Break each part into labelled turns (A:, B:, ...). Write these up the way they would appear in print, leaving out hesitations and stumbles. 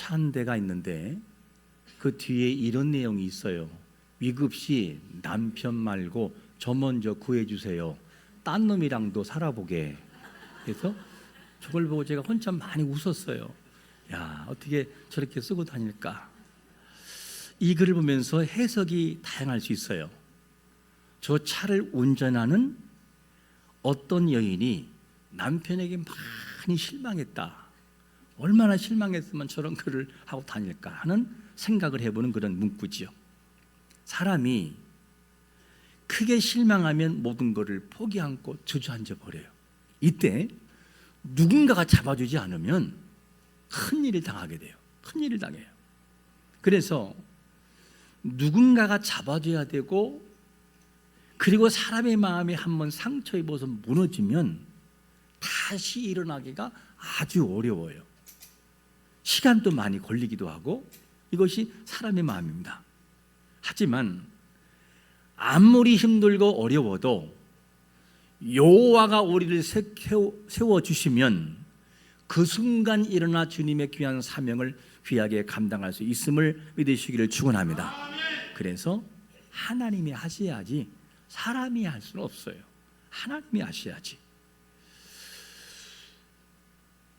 A: 차 한 대가 있는데 그 뒤에 이런 내용이 있어요. 위급시 남편 말고 저 먼저 구해주세요. 딴 놈이랑도 살아보게. 그래서 저걸 보고 제가 한참 많이 웃었어요. 야, 어떻게 저렇게 쓰고 다닐까? 이 글을 보면서 해석이 다양할 수 있어요. 저 차를 운전하는 어떤 여인이 남편에게 많이 실망했다. 얼마나 실망했으면 저런 글을 하고 다닐까 하는 생각을 해보는 그런 문구지요. 사람이 크게 실망하면 모든 것을 포기하고 주저앉아 버려요. 이때 누군가가 잡아주지 않으면 큰일을 당하게 돼요. 큰일을 당해요. 그래서 누군가가 잡아줘야 되고, 그리고 사람의 마음이 한번 상처 입어서 무너지면 다시 일어나기가 아주 어려워요. 시간도 많이 걸리기도 하고, 이것이 사람의 마음입니다. 하지만 아무리 힘들고 어려워도 여호와가 우리를 세워주시면 그 순간 일어나 주님의 귀한 사명을 귀하게 감당할 수 있음을 믿으시기를 축원합니다. 그래서 하나님이 하셔야지 사람이 할 수는 없어요. 하나님이 하셔야지.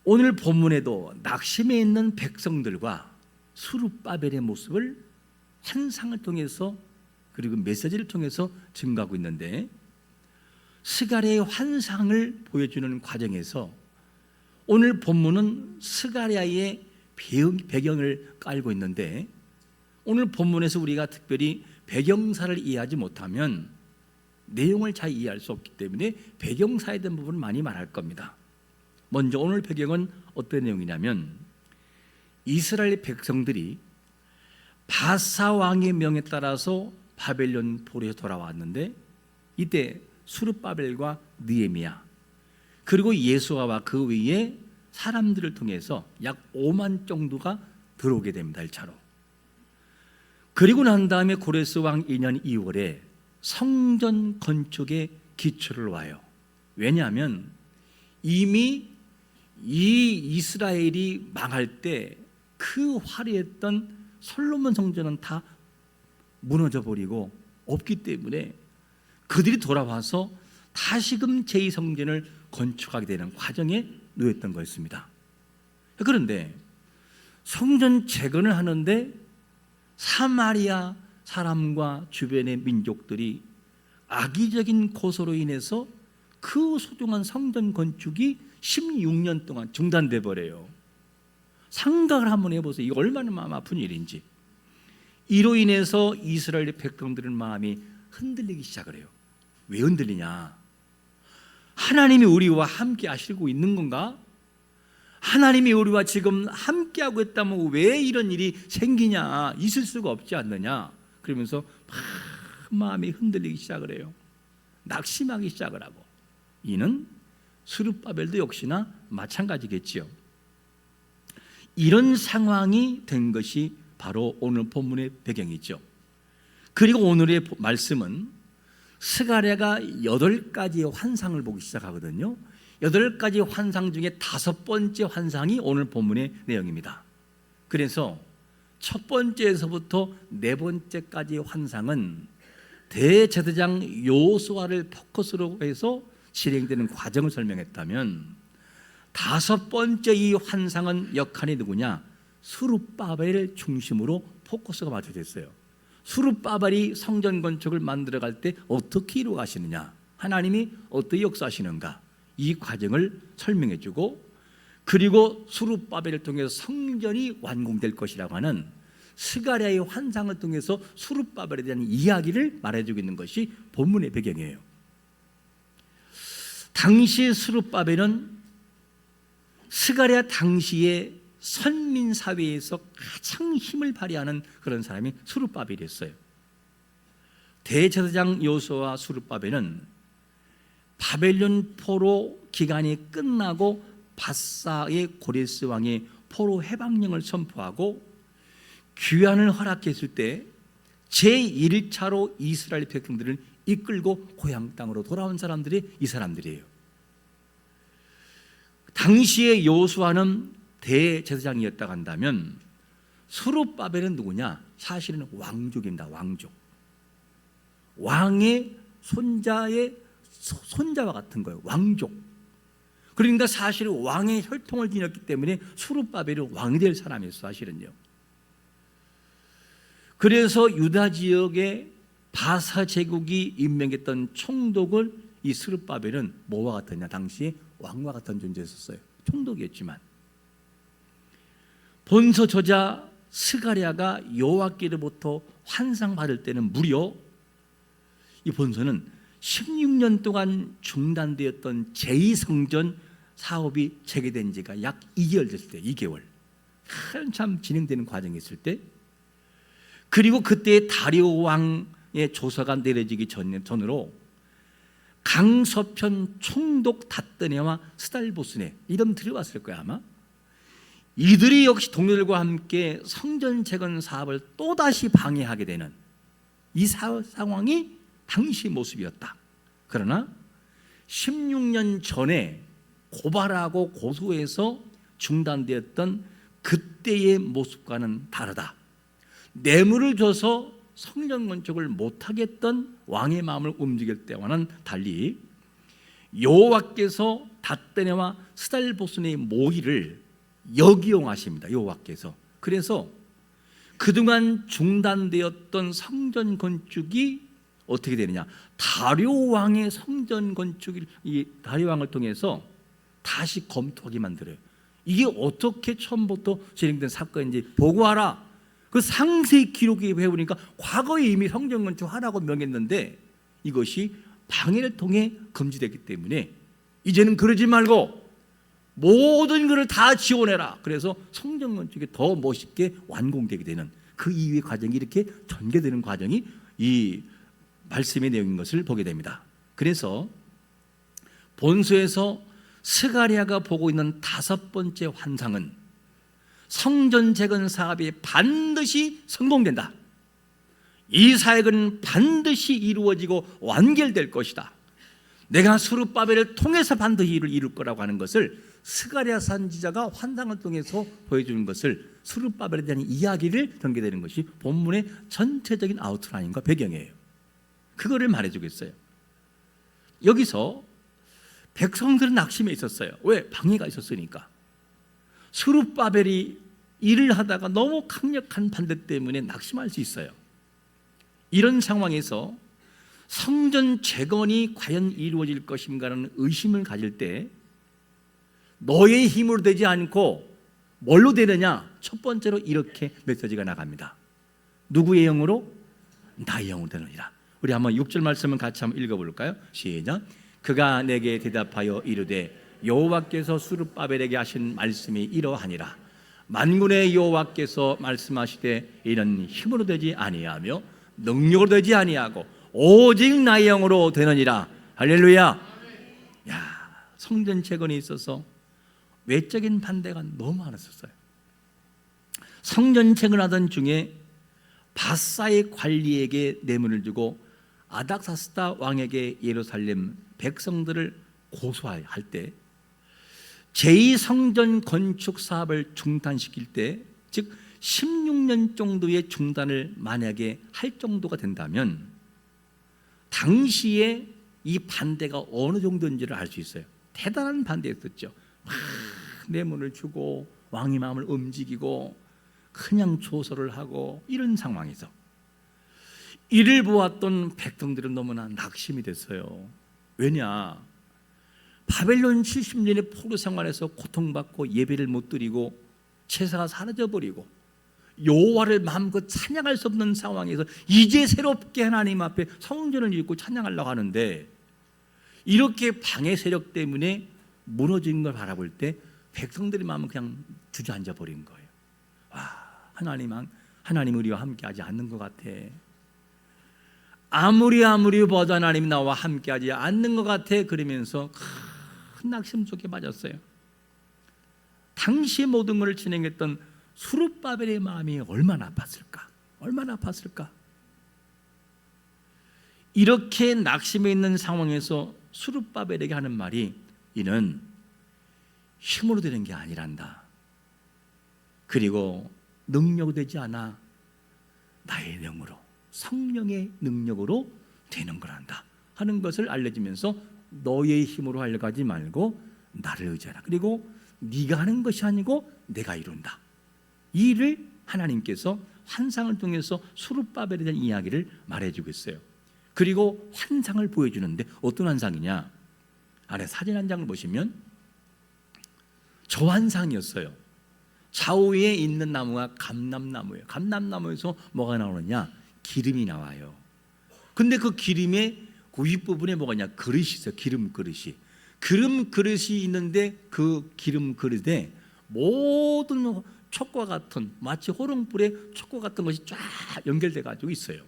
A: 오늘 본문에도 낙심해 있는 백성들과 스룹바벨의 모습을 환상을 통해서 그리고 메시지를 통해서 증거하고 있는데, 스가랴의 환상을 보여주는 과정에서 오늘 본문은 스가랴의 배경을 깔고 있는데, 오늘 본문에서 우리가 특별히 배경사를 이해하지 못하면 내용을 잘 이해할 수 없기 때문에 배경사에 대한 부분을 많이 말할 겁니다. 먼저 오늘 배경은 어떤 내용이냐면, 이스라엘 백성들이 바사 왕의 명에 따라서 바벨론 포로에서 돌아왔는데, 이때 스룹바벨과 느헤미야 그리고 예수아와 그 위에 사람들을 통해서 약 5만 정도가 들어오게 됩니다. 1차로. 그리고 난 다음에 고레스 왕 2년 2월에 성전 건축에 기초를 와요. 왜냐하면 이미 이 이스라엘이 망할 때 그 화려했던 솔로몬 성전은 다 무너져 버리고 없기 때문에 그들이 돌아와서 다시금 제2성전을 건축하게 되는 과정에 놓였던 거였습니다. 그런데 성전 재건을 하는데 사마리아 사람과 주변의 민족들이 악의적인 고소로 인해서 그 소중한 성전 건축이 16년 동안 중단돼 버려요. 생각을 한번 해보세요. 이거 얼마나 마음 아픈 일인지. 이로 인해서 이스라엘 백성들의 마음이 흔들리기 시작을 해요. 왜 흔들리냐? 하나님이 우리와 함께 하시고 있는 건가? 하나님이 우리와 지금 함께하고 있다면 왜 이런 일이 생기냐? 있을 수가 없지 않느냐? 그러면서 막 마음이 흔들리기 시작을 해요. 낙심하기 시작을 하고. 이는 스룹바벨도 역시나 마찬가지겠지요. 이런 상황이 된 것이 바로 오늘 본문의 배경이죠. 그리고 오늘의 말씀은 스가랴가 8가지의 환상을 보기 시작하거든요. 8가지 환상 중에 5번째 환상이 오늘 본문의 내용입니다. 그래서 첫 번째에서부터 4번째까지의 환상은 대제사장 여호수아를 포커스로 해서 진행되는 과정을 설명했다면, 5번째 이 환상은 역할이 누구냐? 스룹바벨을 중심으로 포커스가 맞춰졌어요. 스룹바벨이 성전 건축을 만들어갈 때 어떻게 이루어가시느냐, 하나님이 어떻게 역사하시는가, 이 과정을 설명해주고, 그리고 스룹바벨을 통해서 성전이 완공될 것이라고 하는 스가랴의 환상을 통해서 스룹바벨에 대한 이야기를 말해주고 있는 것이 본문의 배경이에요. 당시 스룹바벨은 스가랴 당시에 선민 사회에서 가장 힘을 발휘하는 그런 사람이 스룹바벨이었어요. 대제사장 여호수아와 스룹바벨은 바벨론 포로 기간이 끝나고 바사의 고레스 왕의 포로 해방령을 선포하고 귀환을 허락했을 때 제1차로 이스라엘 백성들을 이끌고 고향 땅으로 돌아온 사람들이 이 사람들이에요. 당시에 여호수아는 대제사장이었다고 한다면 스룹바벨은 누구냐? 사실은 왕족입니다. 왕족. 왕의 손자와 같은 거예요. 왕족. 그러니까 사실 왕의 혈통을 지녔기 때문에 스룹바벨은 왕이 될 사람이었어요. 사실은요. 그래서 유다 지역에 바사 제국이 임명했던 총독을 이 스룹바벨은 뭐와 같았냐? 당시에 왕과 같은 존재였었어요. 총독이었지만 본서 저자 스가랴가 여호와께로부터 환상 받을 때는 무려 이 본서는 16년 동안 중단되었던 제2성전 사업이 재개된 지가 약 2개월 됐을 때, 2개월 한참 진행되는 과정이 있을 때, 그리고 그때 다리오 왕의 조서가 내려지기 전으로 강서편 총독 다뜨네와 스달보스네, 이름 들어봤을 거야 아마. 이들이 역시 동료들과 함께 성전 재건 사업을 또다시 방해하게 되는 이 상황이 당시 모습이었다. 그러나 16년 전에 고발하고 고소해서 중단되었던 그때의 모습과는 다르다. 뇌물을 줘서 성전 건축을 못하겠던 왕의 마음을 움직일 때와는 달리 여호와께서 다뜨네와 스달보스네의 모의를 역이용하십니다. 여호와께서. 그래서 그동안 중단되었던 성전 건축이 어떻게 되느냐? 다리오 왕의 성전 건축을 이 다리오 왕을 통해서 다시 검토하게 만들어요. 이게 어떻게 처음부터 진행된 사건인지 보고하라. 그 상세히 기록이 배우니까 과거에 이미 성전 건축하라고 명했는데 이것이 방해를 통해 금지됐기 때문에 이제는 그러지 말고 모든 것을 다 지원해라. 그래서 성전 건축이 더 멋있게 완공되게 되는 그 이후의 과정이 이렇게 전개되는 과정이 이 말씀의 내용인 것을 보게 됩니다. 그래서 본서에서 스가랴가 보고 있는 5번째 환상은 성전 재건 사업이 반드시 성공된다. 이 사역은 반드시 이루어지고 완결될 것이다. 내가 스룹바벨을 통해서 반드시 이룰 거라고 하는 것을 스가랴 선지자가 환상을 통해서 보여주는 것을, 스룹바벨에 대한 이야기를 전개되는 것이 본문의 전체적인 아웃라인과 배경이에요. 그거를 말해주고 있어요. 여기서 백성들은 낙심에 있었어요. 왜? 방해가 있었으니까. 스룹바벨이 일을 하다가 너무 강력한 반대 때문에 낙심할 수 있어요. 이런 상황에서 성전 재건이 과연 이루어질 것인가라는 의심을 가질 때 너의 힘으로 되지 않고 뭘로 되느냐? 첫 번째로 이렇게 메시지가 나갑니다. 누구의 영으로? 나의 영으로 되느니라. 우리 한번 6절 말씀을 같이 한번 읽어볼까요? 시작. 그가 내게 대답하여 이르되 여호와께서 스룹바벨에게 하신 말씀이 이러하니라. 만군의 여호와께서 말씀하시되 이는 힘으로 되지 아니하며 능력으로 되지 아니하고 오직 나의 영으로 되느니라. 할렐루야. 야, 성전 재건에 있어서 외적인 반대가 너무 많았었어요. 성전 재건하던 중에 바사의 관리에게 뇌물을 주고 아닥사스다 왕에게 예루살렘 백성들을 고소할 때 제2성전 건축 사업을 중단시킬 때, 즉 16년 정도의 중단을 만약에 할 정도가 된다면 당시에 이 반대가 어느 정도인지를 알 수 있어요. 대단한 반대였었죠. 뇌물을 주고 왕의 마음을 움직이고 그냥 조소를 하고 이런 상황에서 이를 보았던 백성들은 너무나 낙심이 됐어요. 왜냐? 바벨론 70년의 포로 생활에서 고통받고 예배를 못 드리고 제사가 사라져버리고 여호와를 마음껏 찬양할 수 없는 상황에서 이제 새롭게 하나님 앞에 성전을 짓고 찬양하려고 하는데 이렇게 방해 세력 때문에 무너진 걸 바라볼 때 백성들의 마음은 그냥 주저앉아 버린 거예요. 하나님 우리와 함께하지 않는 것 같아. 아무리 봐도 하나님이 나와 함께하지 않는 것 같아. 그러면서 큰 낙심 속에 빠졌어요. 당시 모든 것을 진행했던 스룹바벨의 마음이 얼마나 아팠을까? 얼마나 아팠을까? 이렇게 낙심해 있는 상황에서 스룹바벨에게 하는 말이 이는 힘으로 되는 게 아니란다. 그리고 능력되지 않아. 나의 영으로, 성령의 능력으로 되는 거란다 하는 것을 알려주면서 너의 힘으로 하려고 하지 말고 나를 의지하라. 그리고 네가 하는 것이 아니고 내가 이룬다. 이 일을 하나님께서 환상을 통해서 수룹바벨에 대한 이야기를 말해주고 있어요. 그리고 환상을 보여주는데 어떤 환상이냐? 아래 사진 한 장을 보시면 저 환상이었어요. 좌우에 있는 나무가 감람나무예요. 감람나무에서 뭐가 나오느냐? 기름이 나와요. 근데 그 기름의 그 윗부분에 뭐가 있냐? 그릇이 있어요. 기름 그릇이. 기름 그릇이 있는데 그 기름 그릇에 모든 촉과 같은, 마치 호롱불에 촉과 같은 것이 쫙 연결돼 가지고 있어요.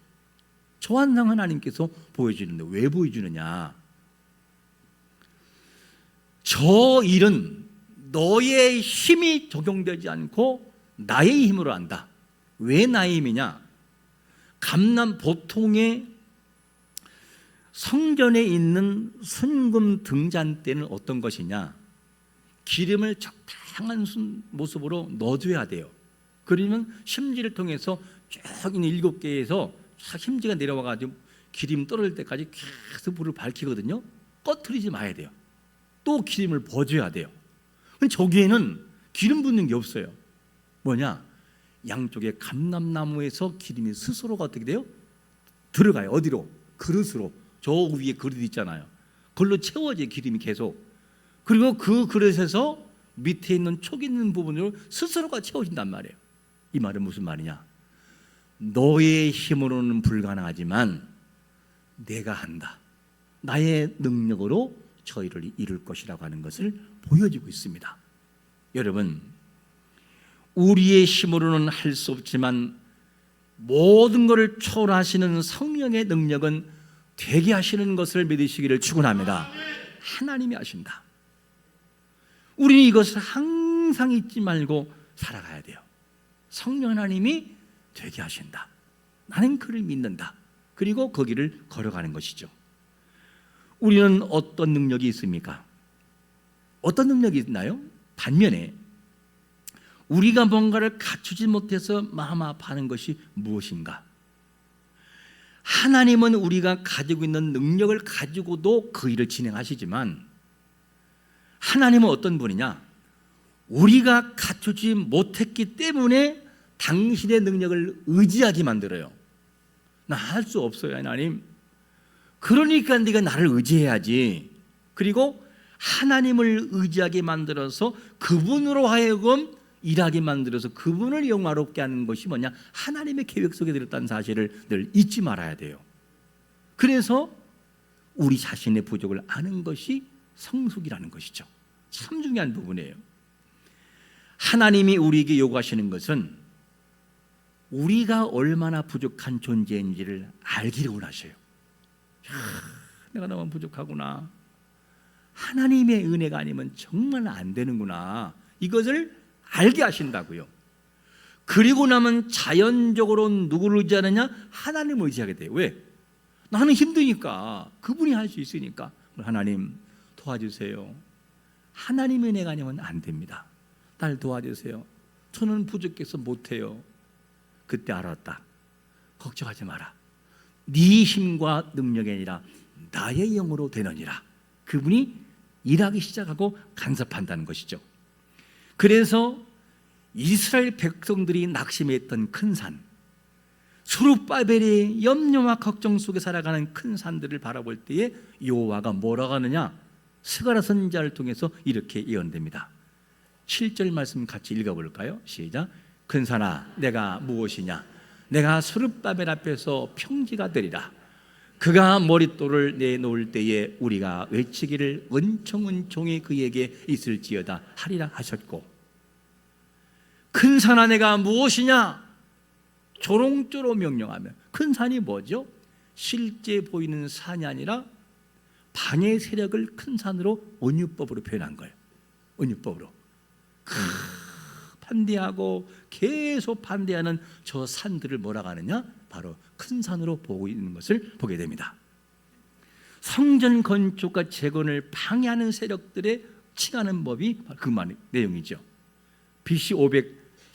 A: 저 환상 하나님께서 보여주는데 왜 보여주느냐? 저 일은 너의 힘이 적용되지 않고 나의 힘으로 한다. 왜 나의 힘이냐? 보통의 성전에 있는 순금 등잔대는 어떤 것이냐? 기름을 적당한 모습으로 넣어줘야 돼요. 그러면 심지를 통해서 쭉 있는 7개에서 심지가 내려와가지고 기름 떨어질 때까지 계속 불을 밝히거든요. 꺼트리지 마야 돼요. 또 기름을 버줘야 돼요. 저기에는 기름 붓는 게 없어요. 뭐냐? 양쪽에 감람나무에서 기름이 스스로가 어떻게 돼요? 들어가요. 어디로? 그릇으로. 저 위에 그릇 있잖아요. 그걸로 채워져요. 기름이 계속. 그리고 그 그릇에서 밑에 있는 촉 있는 부분으로 스스로가 채워진단 말이에요. 이 말은 무슨 말이냐? 너의 힘으로는 불가능하지만 내가 한다. 나의 능력으로 저 일을 이룰 것이라고 하는 것을 보여주고 있습니다. 여러분, 우리의 힘으로는 할 수 없지만 모든 것을 초월하시는 성령의 능력은 되게 하시는 것을 믿으시기를 축원합니다. 하나님이 하신다. 우리는 이것을 항상 잊지 말고 살아가야 돼요. 성령 하나님이 되게 하신다. 나는 그를 믿는다. 그리고 거기를 걸어가는 것이죠. 우리는 어떤 능력이 있습니까? 어떤 능력이 있나요? 반면에 우리가 뭔가를 갖추지 못해서 마음 아파하는 것이 무엇인가? 하나님은 우리가 가지고 있는 능력을 가지고도 그 일을 진행하시지만 하나님은 어떤 분이냐? 우리가 갖추지 못했기 때문에 당신의 능력을 의지하게 만들어요. 나 할 수 없어요, 하나님. 그러니까 네가 나를 의지해야지. 그리고 하나님을 의지하게 만들어서 그분으로 하여금 일하게 만들어서 그분을 영화롭게 하는 것이 뭐냐? 하나님의 계획 속에 들었다는 사실을 늘 잊지 말아야 돼요. 그래서 우리 자신의 부족을 아는 것이 성숙이라는 것이죠. 참 중요한 부분이에요. 하나님이 우리에게 요구하시는 것은 우리가 얼마나 부족한 존재인지를 알기를 원하셔요. 내가 너무 부족하구나. 하나님의 은혜가 아니면 정말 안 되는구나. 이것을 알게 하신다고요. 그리고 나면 자연적으로 누구를 의지하느냐? 하나님을 의지하게 돼요. 왜? 나는 힘드니까. 그분이 할 수 있으니까. 하나님 도와주세요. 하나님의 은혜가 아니면 안 됩니다. 날 도와주세요. 저는 부족해서 못해요. 그때 알았다. 걱정하지 마라. 네 힘과 능력이 아니라 나의 영으로 되느니라. 그분이 일하기 시작하고 간섭한다는 것이죠. 그래서 이스라엘 백성들이 낙심했던 큰 산, 수룹바벨의 염려와 걱정 속에 살아가는 큰 산들을 바라볼 때에 여호와가 뭐라고 하느냐? 스가랴 선지자를 통해서 이렇게 예언됩니다. 7절 말씀 같이 읽어볼까요? 시작. 큰 산아, 내가 무엇이냐? 내가 수룹바벨 앞에서 평지가 되리라. 그가 머릿돌을 내놓을 때에 우리가 외치기를 은총은총이 그에게 있을지어다 하리라 하셨고, 큰 산아 내가 무엇이냐? 조롱조로 명령하며. 큰 산이 뭐죠? 실제 보이는 산이 아니라 방해 세력을 큰 산으로 온유법으로 표현한 거예요. 온유법으로 반대하고 계속 반대하는 저 산들을 뭐라고 하느냐? 바로 큰 산으로 보고 있는 것을 보게 됩니다. 성전 건축과 재건을 방해하는 세력들의 칭하는 법이 그 내용이죠. BC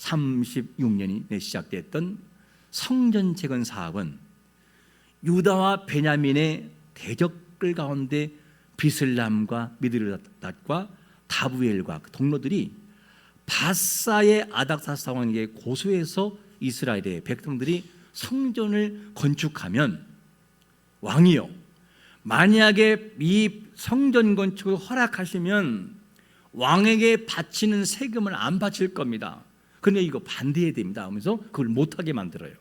A: 36년이 시작됐던 성전 재건 사업은 유다와 베냐민의 대적들 가운데 비슬람과 미드르닷과 다부엘과 동료들이 바사의 아닥사 상황에 고소해서 이스라엘의 백성들이 성전을 건축하면 왕이요, 만약에 이 성전 건축을 허락하시면 왕에게 바치는 세금을 안 바칠 겁니다. 그런데 이거 반대해야 됩니다 하면서 그걸 못하게 만들어요.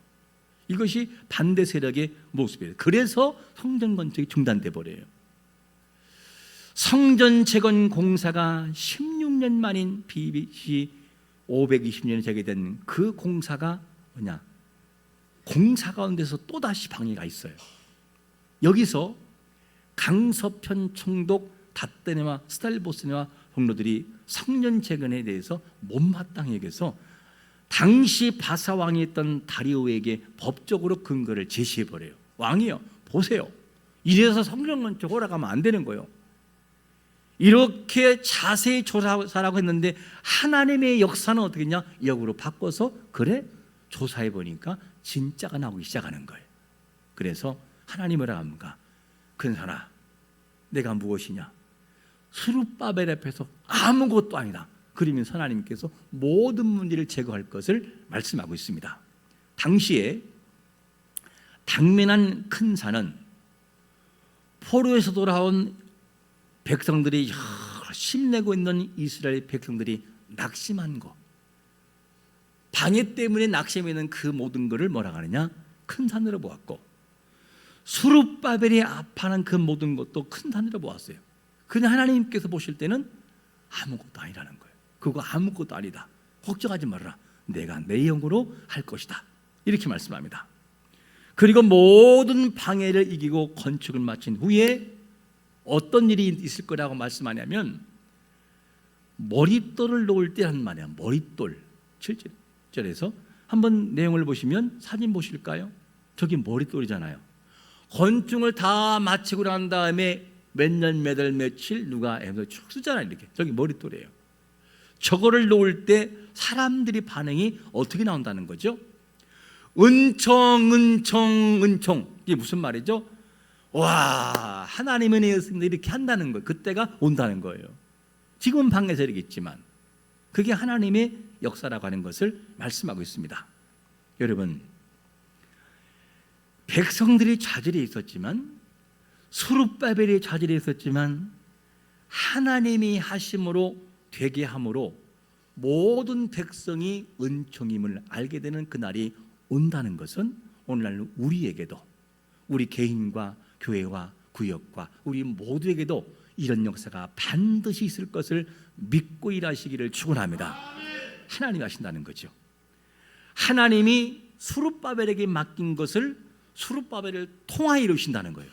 A: 이것이 반대 세력의 모습이에요. 그래서 성전 건축이 중단돼 버려요. 성전 재건 공사가 16년 만인 BC 520년에 재개된 그 공사가 뭐냐? 공사 가운데서 또다시 방해가 있어요. 여기서 강서편 총독 다떼네와 스탈보스네와 동료들이 성전 재건에 대해서 못마땅히 여겨서 당시 바사 왕이었던 다리오에게 법적으로 근거를 제시해버려요. 왕이요, 보세요, 이래서 성전 건축 허락하면 안 되는 거예요. 이렇게 자세히 조사하라고 했는데 하나님의 역사는 어떻게 했냐? 역으로 바꿔서 그래? 조사해 보니까 진짜가 나오기 시작하는 거예요. 그래서 하나님 뭐라 합니까? 근사나, 내가 무엇이냐? 스룹바벨 앞에서 아무것도 아니다. 그러면서 하나님께서 모든 문제를 제거할 것을 말씀하고 있습니다. 당시에 당면한 큰 산은 포로에서 돌아온 백성들이 열심히 내고 있는 이스라엘 백성들이 낙심한 거, 방해 때문에 낙심하는 그 모든 것을 뭐라 하느냐? 큰 산으로 보았고, 스룹바벨이 아파하는 그 모든 것도 큰 산으로 보았어요. 그냥 하나님께서 보실 때는 아무것도 아니라는 거예요. 그거 아무것도 아니다, 걱정하지 말아라, 내가 내 영으로 할 것이다, 이렇게 말씀합니다. 그리고 모든 방해를 이기고 건축을 마친 후에 어떤 일이 있을 거라고 말씀하냐면 머릿돌을 놓을 때 한 말이야. 머릿돌. 7절에서 한번 내용을 보시면 사진 보실까요? 저기 머릿돌이잖아요. 건축을 다 마치고 난 다음에 몇 년, 몇 월, 며칠 누가 해서 쭉 쓰잖아요. 이렇게. 저기 머릿돌이에요. 저거를 놓을 때 사람들이 반응이 어떻게 나온다는 거죠? 은총, 은총, 은총. 이게 무슨 말이죠? 와, 하나님은 은혜였습니다, 이렇게 한다는 거예요. 그때가 온다는 거예요. 지금은 방해설이겠지만 그게 하나님의 역사라고 하는 것을 말씀하고 있습니다. 여러분, 백성들이 좌절이 있었지만, 스룹바벨이 좌절이 있었지만 하나님이 하심으로 되게 함으로 모든 백성이 은총임을 알게 되는 그날이 온다는 것은 오늘날 우리에게도, 우리 개인과 교회와 구역과 우리 모두에게도 이런 역사가 반드시 있을 것을 믿고 일하시기를 축원합니다. 하나님이 하신다는 거죠. 하나님이 스룹바벨에게 맡긴 것을 스룹바벨을 통하여 이루신다는 거예요.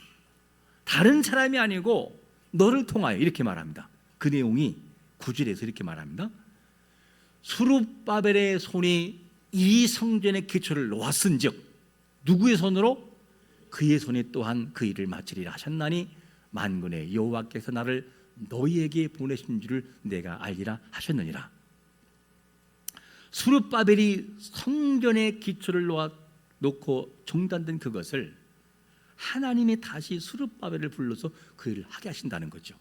A: 다른 사람이 아니고 너를 통하여, 이렇게 말합니다. 그 내용이 9절에서 이렇게 말합니다. 스룹바벨의 손이 이 성전의 기초를 놓았은즉, 누구의 손으로? 그의 손이 또한 그 일을 마치리라 하셨나니 만군의 여호와께서 나를 너희에게 보내신 줄을 내가 알리라 하셨느니라. 스룹바벨이 성전의 기초를 놓고 중단된 그것을 하나님이 다시 스룹바벨을 불러서 그 일을 하게 하신다는 거죠.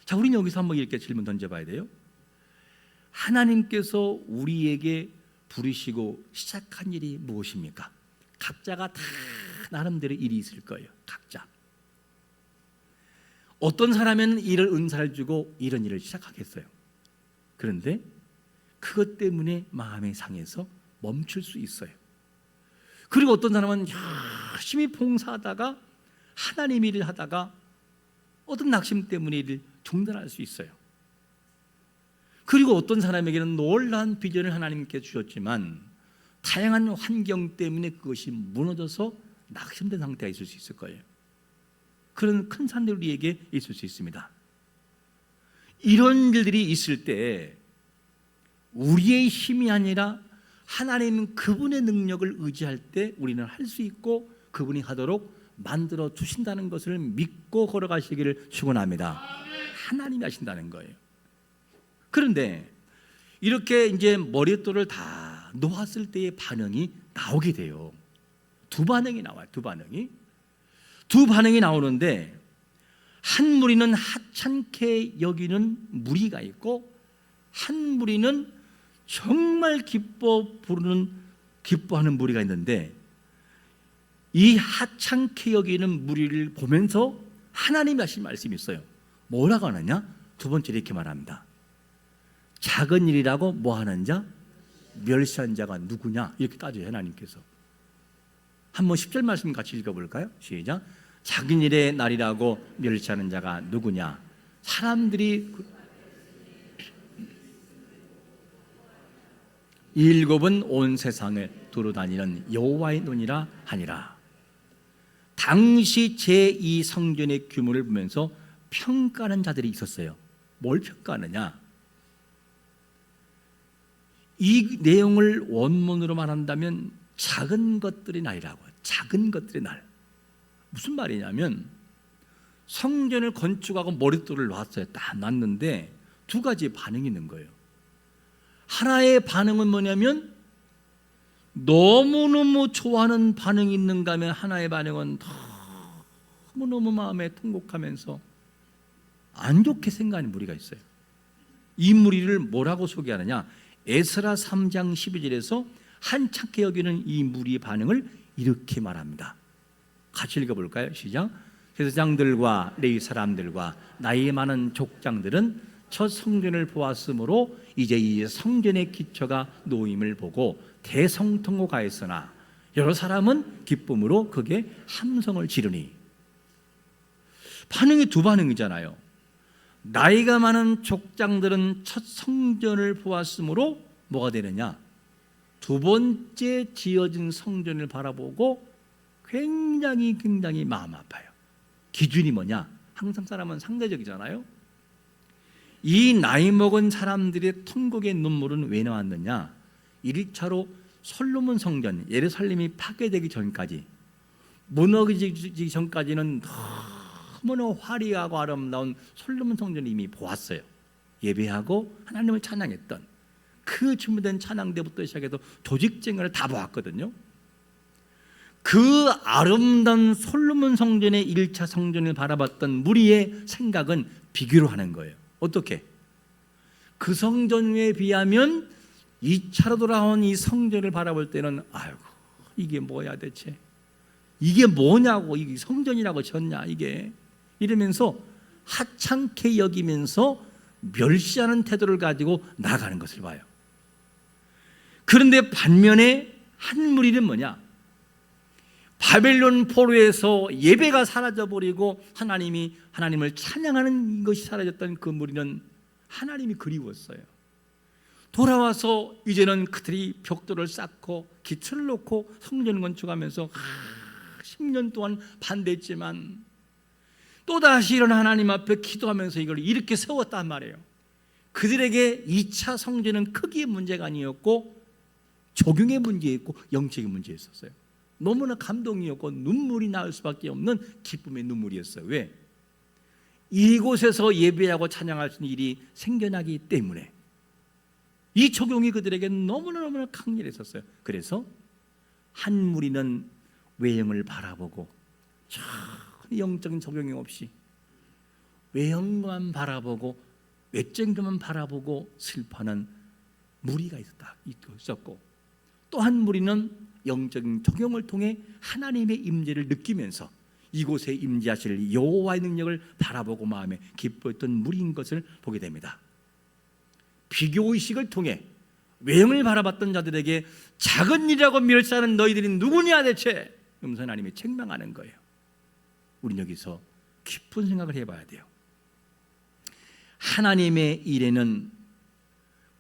A: 자, 우리는 여기서 한번 이렇게 질문 던져봐야 돼요. 하나님께서 우리에게 부르시고 시작한 일이 무엇입니까? 각자가 다 나름대로 일이 있을 거예요. 각자. 어떤 사람은 이를 은사를 주고 이런 일을 시작하겠어요. 그런데 그것 때문에 마음이 상해서 멈출 수 있어요. 그리고 어떤 사람은 열심히 봉사하다가 하나님 일을 하다가 어떤 낙심 때문에 일을 중단할 수 있어요. 그리고 어떤 사람에게는 놀라운 비전을 하나님께 주셨지만 다양한 환경 때문에 그것이 무너져서 낙심된 상태가 있을 수 있을 거예요. 그런 큰 산들이 우리에게 있을 수 있습니다. 이런 일들이 있을 때 우리의 힘이 아니라 하나님 그분의 능력을 의지할 때 우리는 할 수 있고 그분이 하도록 만들어 주신다는 것을 믿고 걸어가시기를 축원합니다. 하나님이 하신다는 거예요. 그런데 이렇게 이제 머릿돌을 다 놓았을 때의 반응이 나오게 돼요. 두 반응이 나와요. 두 반응이 나오는데, 한 무리는 하찮게 여기는 무리가 있고, 한 무리는 정말 기뻐하는 무리가 있는데, 이 하찮게 여기는 무리를 보면서 하나님이 하신 말씀이 있어요. 뭐라고 하느냐? 두 번째 이렇게 말합니다. 작은 일이라고 뭐 하는 자? 멸시한 자가 누구냐? 이렇게 따져요, 하나님께서. 한번 10절 말씀 같이 읽어볼까요? 시작. 작은 일의 날이라고 멸시하는 자가 누구냐? 사람들이 일곱은 온 세상을 두루 다니는 여호와의 눈이라 하니라. 당시 제2 성전의 규모를 보면서 평가하는 자들이 있었어요. 뭘 평가하느냐? 이 내용을 원문으로 말한다면 작은 것들의 날이라고. 작은 것들의 날. 무슨 말이냐면, 성전을 건축하고 머릿돌을 놨어요. 딱 놨는데 두 가지 반응이 있는 거예요. 하나의 반응은 뭐냐면, 너무너무 좋아하는 반응이 있는가 하면, 하나의 반응은 너무너무 마음에 통곡하면서 안 좋게 생각하는 무리가 있어요. 이 무리를 뭐라고 소개하느냐? 에스라 3장 12절에서 한찮게 여기는 이 무리의 반응을 이렇게 말합니다. 같이 읽어볼까요? 시작. 제사장들과 레위 사람들과 나이 많은 족장들은 첫 성전을 보았으므로 이제 이 성전의 기초가 놓임을 보고 대성통곡하였으나 여러 사람은 기쁨으로 크게 함성을 지르니. 반응이 두 반응이잖아요. 나이가 많은 족장들은 첫 성전을 보았으므로 뭐가 되느냐? 두 번째 지어진 성전을 바라보고 굉장히 마음 아파요. 기준이 뭐냐? 항상 사람은 상대적이잖아요. 이 나이 먹은 사람들의 통곡의 눈물은 왜 나왔느냐? 1차로 솔로몬 성전, 예루살렘이 파괴되기 전까지, 무너지기 전까지는 너무나 화려하고 아름다운 솔로몬 성전을 이미 보았어요. 예배하고 하나님을 찬양했던 그 준비된 찬양대부터 시작해서 조직쟁을 다 보았거든요. 그 아름다운 솔로몬 성전의 1차 성전을 바라봤던 무리의 생각은 비교를 하는 거예요. 어떻게? 그 성전에 비하면 2차로 돌아온 이 성전을 바라볼 때는 아이고, 이게 뭐야 대체? 이게 뭐냐고, 이게 성전이라고 졌냐 이게? 이러면서 하찮게 여기면서 멸시하는 태도를 가지고 나아가는 것을 봐요. 그런데 반면에 한 무리는 뭐냐? 바벨론 포로에서 예배가 사라져버리고 하나님을 찬양하는 것이 사라졌던 그 무리는 하나님이 그리웠어요. 돌아와서 이제는 그들이 벽돌을 쌓고 기초를 놓고 성전 건축하면서 10년 동안 반대했지만 또다시 이런 하나님 앞에 기도하면서 이걸 이렇게 세웠단 말이에요. 그들에게 2차 성전은 크기의 문제가 아니었고 적용의 문제였고 영적인 문제였었어요. 너무나 감동이었고 눈물이 나올 수밖에 없는 기쁨의 눈물이었어요. 왜? 이곳에서 예배하고 찬양할 수 있는 일이 생겨나기 때문에 이 적용이 그들에게 너무나 강렬했었어요. 그래서 한 무리는 외형을 바라보고 영적인 적용이 없이 외형만 바라보고 외적인만 바라보고 슬퍼하는 무리가 있었고, 또 한 무리는 영적인 적용을 통해 하나님의 임재를 느끼면서 이곳에 임재하실 여호와의 능력을 바라보고 마음에 기뻐했던 무리인 것을 보게 됩니다. 비교의식을 통해 외형을 바라봤던 자들에게 작은 일이라고 멸시하는 너희들이 누구냐 대체? 그러면서 하나님이 책망하는 거예요. 우리는 여기서 깊은 생각을 해봐야 돼요. 하나님의 일에는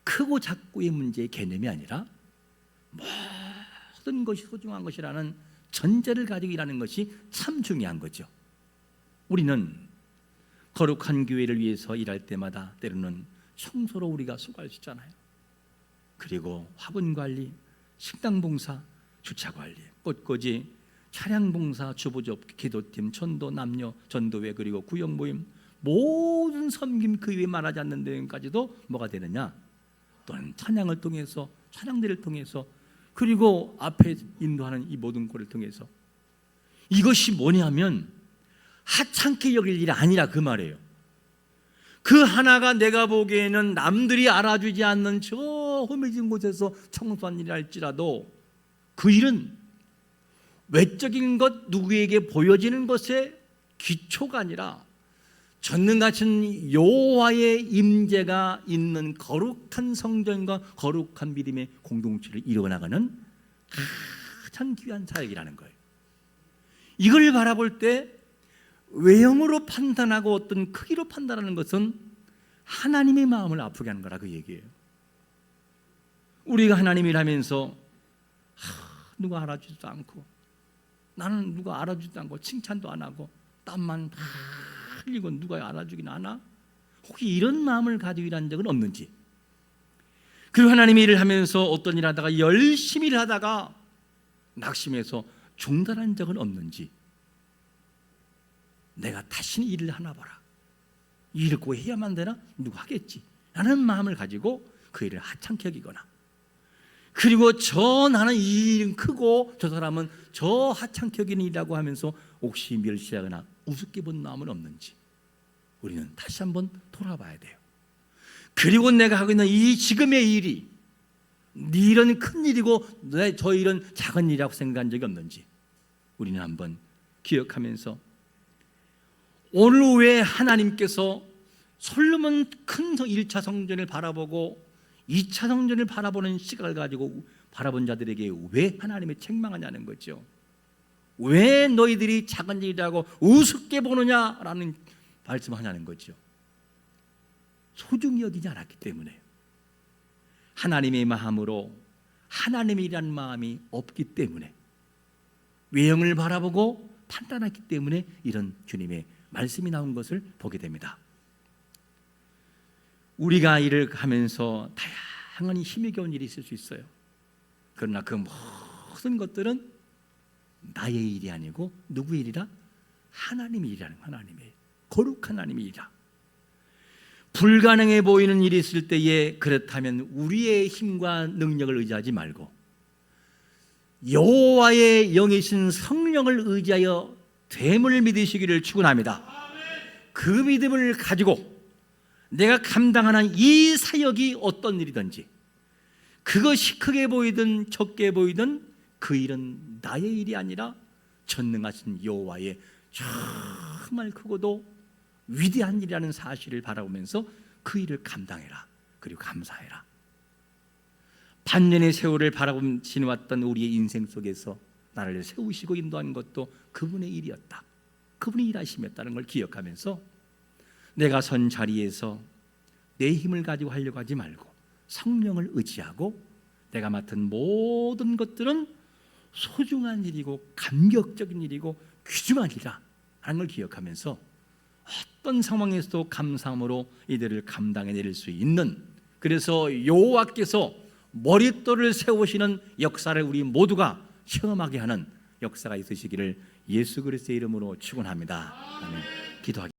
A: 크고 작고의 문제의 개념이 아니라 모든 것이 소중한 것이라는 전제를 가지고 일하는 것이 참 중요한 거죠. 우리는 거룩한 교회를 위해서 일할 때마다 때로는 청소로 우리가 수고할 수 있잖아요. 그리고 화분관리, 식당봉사, 주차관리, 꽃꽂이, 차량봉사, 주부접, 기도팀, 전도, 남녀, 전도회, 그리고 구역모임, 모든 섬김 그 위에 말하지 않는 내용까지도 뭐가 되느냐? 또는 찬양을 통해서, 찬양대를 통해서, 그리고 앞에 인도하는 이 모든 꼴을 통해서, 이것이 뭐냐면 하찮게 여길 일이 아니라 그 말이에요. 그 하나가 내가 보기에는 남들이 알아주지 않는 저 험해진 곳에서 청소한 일이 할지라도 그 일은 외적인 것, 누구에게 보여지는 것의 기초가 아니라 전능하신 여호와의 임재가 있는 거룩한 성전과 거룩한 믿음의 공동체를 이루어나가는 가장 귀한 사역이라는 거예요. 이걸 바라볼 때 외형으로 판단하고 어떤 크기로 판단하는 것은 하나님의 마음을 아프게 하는 거라 그 얘기예요. 우리가 하나님이라면서 누가 알아주지도 않고, 나는 누가 알아주지도 않고 칭찬도 안 하고 땀만 다 흘리고 누가 알아주긴 하나? 혹시 이런 마음을 가지고 일한 적은 없는지, 그리고 하나님의 일을 하면서 어떤 일을 하다가 열심히 일을 하다가 낙심해서 중단한 적은 없는지, 내가 다시는 일을 하나 봐라, 이 일을 꼭 해야만 되나? 누가 하겠지 라는 마음을 가지고 그 일을 하찮게 여기거나, 그리고 나는 이 일은 크고 저 사람은 저 하찮게 여기는 일이라고 하면서 혹시 멸시하거나 우습게 본 마음은 없는지 우리는 다시 한번 돌아봐야 돼요. 그리고 내가 하고 있는 이 지금의 일이 네 일은 큰 일이고 저 일은 작은 일이라고 생각한 적이 없는지 우리는 한번 기억하면서, 오늘 왜 하나님께서 솔로몬 큰 1차 성전을 바라보고 2차 성전을 바라보는 시각을 가지고 바라본 자들에게 왜 하나님의 책망하냐는 거죠. 왜 너희들이 작은 일이라고 우습게 보느냐라는 말씀하냐는 거죠. 소중히 여기지 않았기 때문에, 하나님의 마음으로 하나님이라는 마음이 없기 때문에, 외형을 바라보고 판단했기 때문에 이런 주님의 말씀이 나온 것을 보게 됩니다. 우리가 일을 하면서 다양한 힘이 겨운 일이 있을 수 있어요. 그러나 그 모든 것들은 나의 일이 아니고 누구의 일이라? 하나님의 일이라는, 하나님의 거룩한 하나님의 일이라. 불가능해 보이는 일이 있을 때에 그렇다면 우리의 힘과 능력을 의지하지 말고 여호와의 영이신 성령을 의지하여 됨을 믿으시기를 축원합니다. 그 믿음을 가지고 내가 감당하는 이 사역이 어떤 일이든지, 그것이 크게 보이든 적게 보이든 그 일은 나의 일이 아니라 전능하신 여호와의 정말 크고도 위대한 일이라는 사실을 바라보면서 그 일을 감당해라. 그리고 감사해라. 반년의 세월을 바라보며 지내왔던 우리의 인생 속에서 나를 세우시고 인도하는 것도 그분의 일이었다. 그분의 일하심이었다는 걸 기억하면서 내가 선 자리에서 내 힘을 가지고 하려고 하지 말고 성령을 의지하고 내가 맡은 모든 것들은 소중한 일이고 감격적인 일이고 귀중한 일이라 하는 걸 기억하면서 어떤 상황에서도 감사함으로 이들을 감당해 내릴 수 있는, 그래서 여호와께서 머릿돌을 세우시는 역사를 우리 모두가 체험하게 하는 역사가 있으시기를 예수 그리스도의 이름으로 축원합니다. 아멘. 기도하겠습니다.